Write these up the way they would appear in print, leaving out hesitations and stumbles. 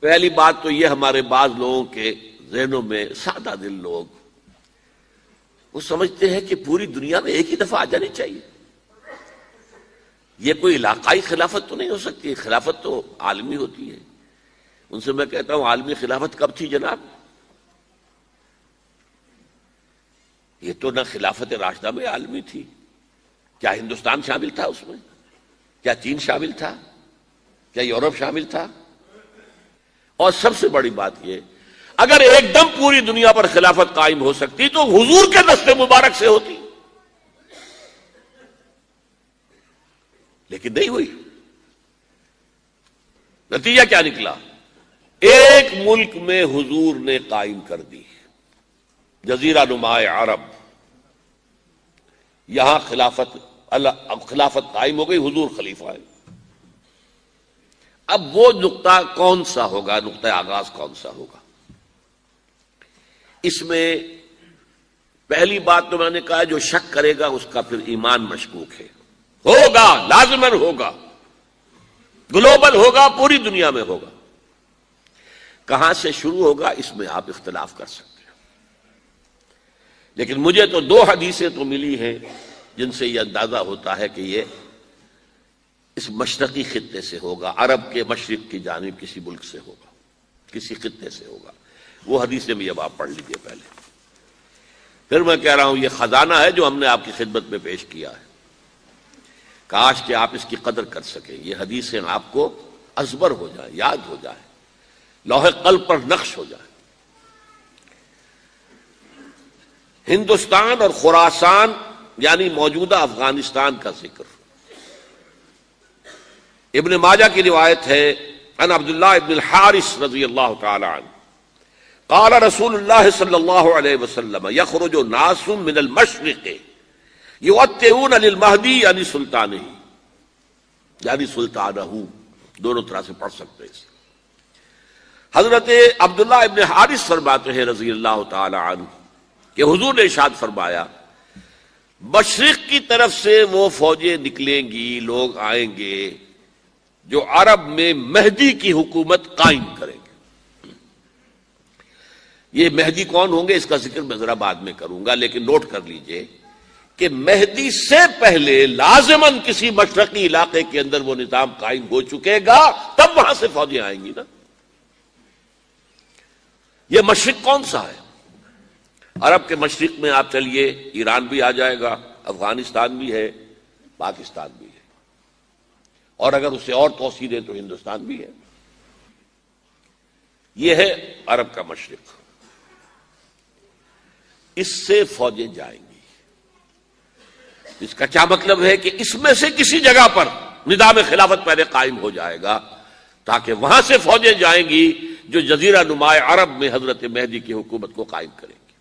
پہلی بات تو یہ ہمارے بعض لوگوں کے ذہنوں میں سادہ دل لوگ وہ سمجھتے ہیں کہ پوری دنیا میں ایک ہی دفعہ آ جانی چاہیے. یہ کوئی علاقائی خلافت تو نہیں ہو سکتی، خلافت تو عالمی ہوتی ہے. ان سے میں کہتا ہوں عالمی خلافت کب تھی جناب؟ یہ تو نہ خلافت راشدہ میں عالمی تھی. کیا ہندوستان شامل تھا اس میں؟ کیا چین شامل تھا؟ کیا یورپ شامل تھا؟ اور سب سے بڑی بات یہ، اگر ایک دم پوری دنیا پر خلافت قائم ہو سکتی تو حضور کے دست مبارک سے ہوتی، لیکن نہیں ہوئی. نتیجہ کیا نکلا؟ ایک ملک میں حضور نے قائم کر دی، جزیرہ نما عرب، یہاں خلافت قائم ہو گئی، حضور خلیفہ ہے. اب وہ نقطہ کون سا ہوگا، نقطہ آغاز کون سا ہوگا؟ اس میں پہلی بات تو میں نے کہا جو شک کرے گا اس کا پھر ایمان مشکوک ہے. ہوگا، لازماً ہوگا، گلوبل ہوگا، پوری دنیا میں ہوگا. کہاں سے شروع ہوگا اس میں آپ اختلاف کر سکتے ہیں، لیکن مجھے تو دو حدیثیں تو ملی ہیں جن سے یہ اندازہ ہوتا ہے کہ یہ اس مشرقی خطے سے ہوگا، عرب کے مشرق کی جانب کسی ملک سے ہوگا، کسی خطے سے ہوگا. وہ حدیثیں بھی اب آپ پڑھ لیجئے پہلے. پھر میں کہہ رہا ہوں یہ خزانہ ہے جو ہم نے آپ کی خدمت میں پیش کیا ہے، کاش کہ آپ اس کی قدر کر سکیں. یہ حدیثیں آپ کو ازبر ہو جائیں، یاد ہو جائیں، لوح قلب پر نقش ہو جائیں. ہندوستان اور خراسان یعنی موجودہ افغانستان کا ذکر. ابن ماجہ کی روایت ہے عن عبداللہ ابن الحارث رضی اللہ تعالی عنہ قال رسول اللہ صلی اللہ علیہ وسلم یخرج ناس من المشرق یؤتئون للمہدی یعنی سلطانہ، یعنی سلطانہ، دونوں طرح سے پڑھ سکتے ہیں. حضرت عبداللہ ابن حارث فرماتے ہیں رضی اللہ تعالی عنہ کہ حضور نے ارشاد فرمایا مشرق کی طرف سے وہ فوجیں نکلیں گی، لوگ آئیں گے جو عرب میں مہدی کی حکومت قائم کریں گے. یہ مہدی کون ہوں گے اس کا ذکر میں ذرا بعد میں کروں گا، لیکن نوٹ کر لیجئے کہ مہدی سے پہلے لازماً کسی مشرقی علاقے کے اندر وہ نظام قائم ہو چکے گا، تب وہاں سے فوجیں آئیں گی نا. یہ مشرق کون سا ہے؟ عرب کے مشرق میں آپ چلیے ایران بھی آ جائے گا، افغانستان بھی ہے، پاکستان بھی ہے، اور اگر اسے اور توسیع دیں تو ہندوستان بھی ہے. یہ ہے عرب کا مشرق. اس سے فوجیں جائیں گی. اس کا کیا مطلب ہے کہ اس میں سے کسی جگہ پر نظام خلافت پہلے قائم ہو جائے گا تاکہ وہاں سے فوجیں جائیں گی جو جزیرہ نما عرب میں حضرت مہدی کی حکومت کو قائم کریں گی.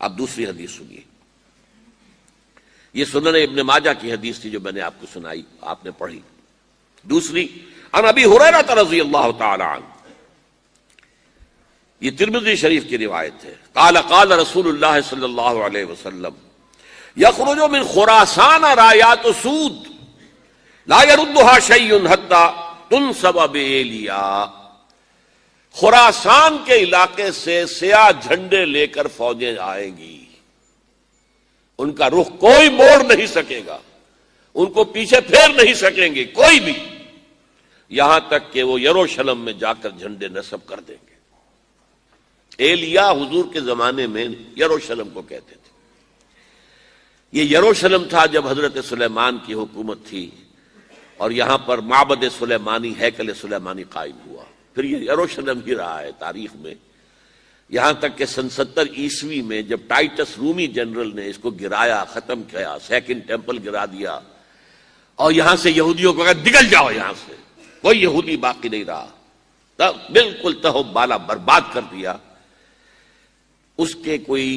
اب دوسری حدیث سنیے. یہ سنن ابن ماجہ کی حدیث تھی جو میں نے آپ کو سنائی، آپ نے پڑھی. دوسری عن ابی ہریرہ رضی اللہ تعالی عنہ، یہ ترمذی شریف کی روایت ہے. قال قال رسول اللہ صلی اللہ علیہ وسلم یخرج من خراسان رایات سود لا يردها شیء حتی تنصب بإیلیا. خراسان کے علاقے سے سیاہ جھنڈے لے کر فوجیں آئیں گی، ان کا رخ کوئی موڑ نہیں سکے گا، ان کو پیچھے پھیر نہیں سکیں گے کوئی بھی، یہاں تک کہ وہ یروشلم میں جا کر جھنڈے نصب کر دیں گے. ایلیا حضور کے زمانے میں یروشلم کو کہتے تھے. یہ یروشلم تھا جب حضرت سلیمان کی حکومت تھی اور یہاں پر معبد سلیمانی، ہیکل سلیمانی قائم ہوا. پھر یہ یروشلم ہی رہا ہے تاریخ میں، یہاں تک کہ سن 70 عیسوی میں جب ٹائٹس رومی جنرل نے اس کو گرایا، ختم کیا، سیکنڈ ٹیمپل گرا دیا اور یہاں سے یہودیوں کو کہا نکل جاؤ، یہاں سے کوئی یہودی باقی نہیں رہا، بالکل تہو بالا برباد کر دیا. اس کے کوئی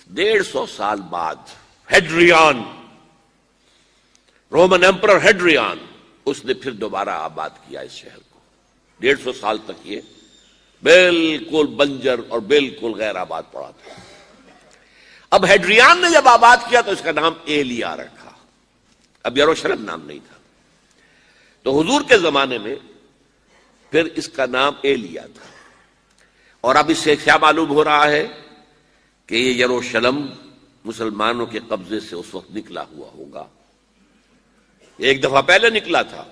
150 سال بعد ہیڈریان، رومن ایمپرر ہیڈریان، اس نے پھر دوبارہ آباد کیا اس شہر کو. 150 سال تک یہ بالکل بنجر اور بالکل غیر آباد پڑا تھا. اب ہیڈریان نے جب آباد کیا تو اس کا نام ایلیا رکھا، اب یروشلم نام نہیں تھا. تو حضور کے زمانے میں پھر اس کا نام ایلیا تھا۔ اور اب اس سے کیا معلوم ہو رہا ہے کہ یہ یروشلم مسلمانوں کے قبضے سے اس وقت نکلا ہوا ہوگا۔ ایک دفعہ پہلے نکلا تھا،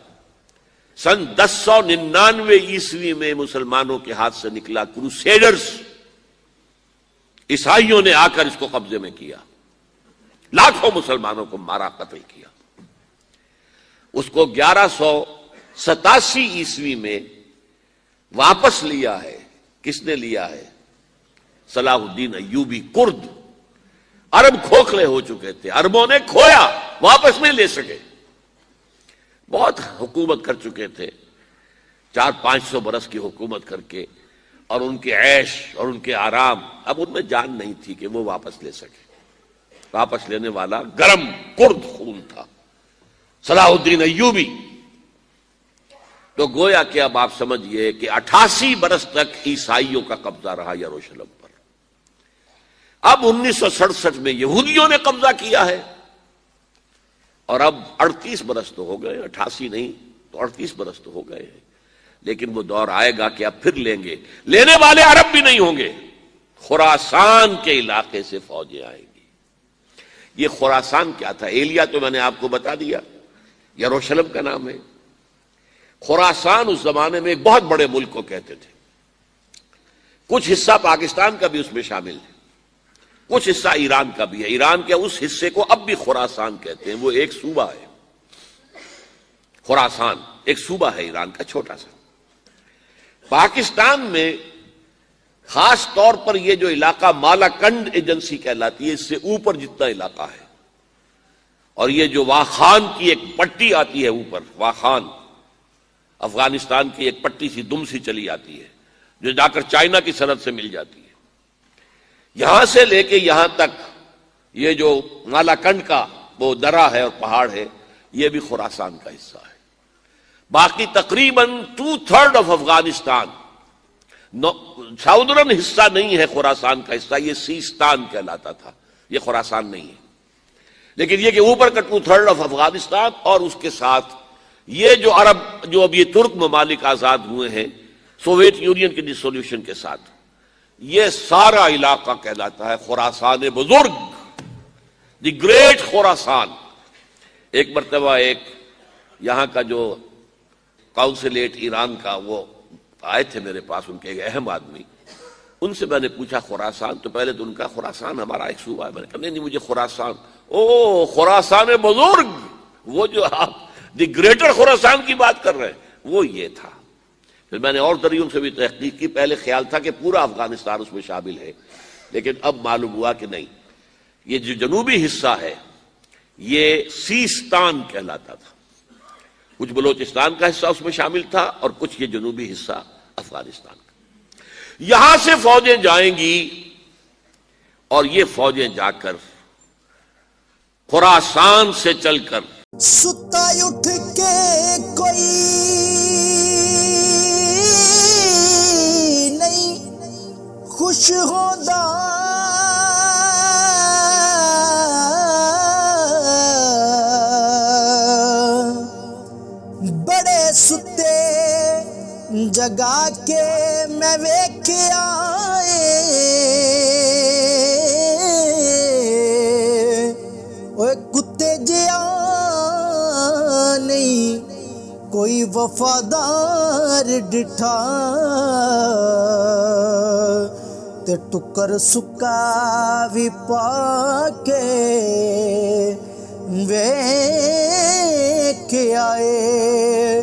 سن 1099 عیسوی میں مسلمانوں کے ہاتھ سے نکلا، کروسیڈرز عیسائیوں نے آ کر اس کو قبضے میں کیا، لاکھوں مسلمانوں کو مارا، قتل کیا۔ اس کو 1187 عیسوی میں واپس لیا ہے۔ کس نے لیا ہے؟ صلاح الدین ایوبی، کرد۔ عرب کھوکھلے ہو چکے تھے، عربوں نے کھویا، واپس نہیں لے سکے۔ بہت حکومت کر چکے تھے، 400-500 برس کی حکومت کر کے، اور ان کے عیش اور ان کے آرام، اب ان میں جان نہیں تھی کہ وہ واپس لے سکے۔ واپس لینے والا گرم کرد خون تھا، صلاح الدین ایوبی۔ تو گویا کہ اب آپ سمجھئے کہ 88 برس تک عیسائیوں کا قبضہ رہا یروشلم پر۔ اب 1967 میں یہودیوں نے قبضہ کیا ہے، اور اب 38 برس تو ہو گئے، 88 نہیں تو 38 برس تو ہو گئے ہیں۔ لیکن وہ دور آئے گا کہ اب پھر لیں گے، لینے والے عرب بھی نہیں ہوں گے، خراسان کے علاقے سے فوجیں آئیں گی۔ یہ خراسان کیا تھا؟ ایلیا تو میں نے آپ کو بتا دیا، یروشلم کا نام ہے۔ خراسان اس زمانے میں ایک بہت بڑے ملک کو کہتے تھے، کچھ حصہ پاکستان کا بھی اس میں شامل ہے، کچھ حصہ ایران کا بھی ہے۔ ایران کے اس حصے کو اب بھی خراسان کہتے ہیں، وہ ایک صوبہ ہے۔ خراسان ایک صوبہ ہے ایران کا، چھوٹا سا۔ پاکستان میں خاص طور پر یہ جو علاقہ مالاکنڈ ایجنسی کہلاتی ہے، اس سے اوپر جتنا علاقہ ہے، اور یہ جو واخان کی ایک پٹی آتی ہے اوپر، واخان افغانستان کی ایک پٹی سی دم سی چلی آتی ہے جو جا کر چائنا کی سرحد سے مل جاتی ہے، یہاں سے لے کے یہاں تک یہ جو مالاکنڈ کا وہ درہ ہے اور پہاڑ ہے، یہ بھی خراسان کا حصہ ہے۔ باقی تقریباً 2/3 آف افغانستان ساؤدرن حصہ نہیں ہے خراسان کا حصہ، یہ سیستان کہلاتا تھا، یہ خراسان نہیں ہے۔ لیکن یہ کہ اوپر کا 2/3 آف افغانستان، اور اس کے ساتھ یہ جو عرب، جو اب یہ ترک ممالک آزاد ہوئے ہیں سوویت یونین کی ڈسولوشن کے ساتھ، یہ سارا علاقہ کہلاتا ہے خراسان بزرگ، دی گریٹ خراسان۔ ایک مرتبہ ایک یہاں کا جو کاؤنسلیٹ ایران کا، وہ آئے تھے میرے پاس، ان کے ایک اہم آدمی، ان سے میں نے پوچھا خراسان، تو پہلے تو ان کا خراسان ہمارا ایک صوبہ ہے، میں نے کہا نہیں مجھے خراسان، او خراسان بزرگ، وہ جو آپ دی گریٹر خراسان کی بات کر رہے ہیں، وہ یہ تھا۔ پھر میں نے اور ذریعوں سے بھی تحقیق کی، پہلے خیال تھا کہ پورا افغانستان اس میں شامل ہے، لیکن اب معلوم ہوا کہ نہیں، یہ جو جنوبی حصہ ہے یہ سیستان کہلاتا تھا، کچھ بلوچستان کا حصہ اس میں شامل تھا، اور کچھ یہ جنوبی حصہ افغانستان کا۔ یہاں سے فوجیں جائیں گی، اور یہ فوجیں جا کر خراسان سے چل کر ستا اٹھ کے کوئی نہیں خوش ہوتا، بڑے ستے جگا کے میں ویکھیا کتے جیا نہیں کوئی وفادار ڈٹھا، تے ٹکر سکا بھی پا کے ویکھ آئے۔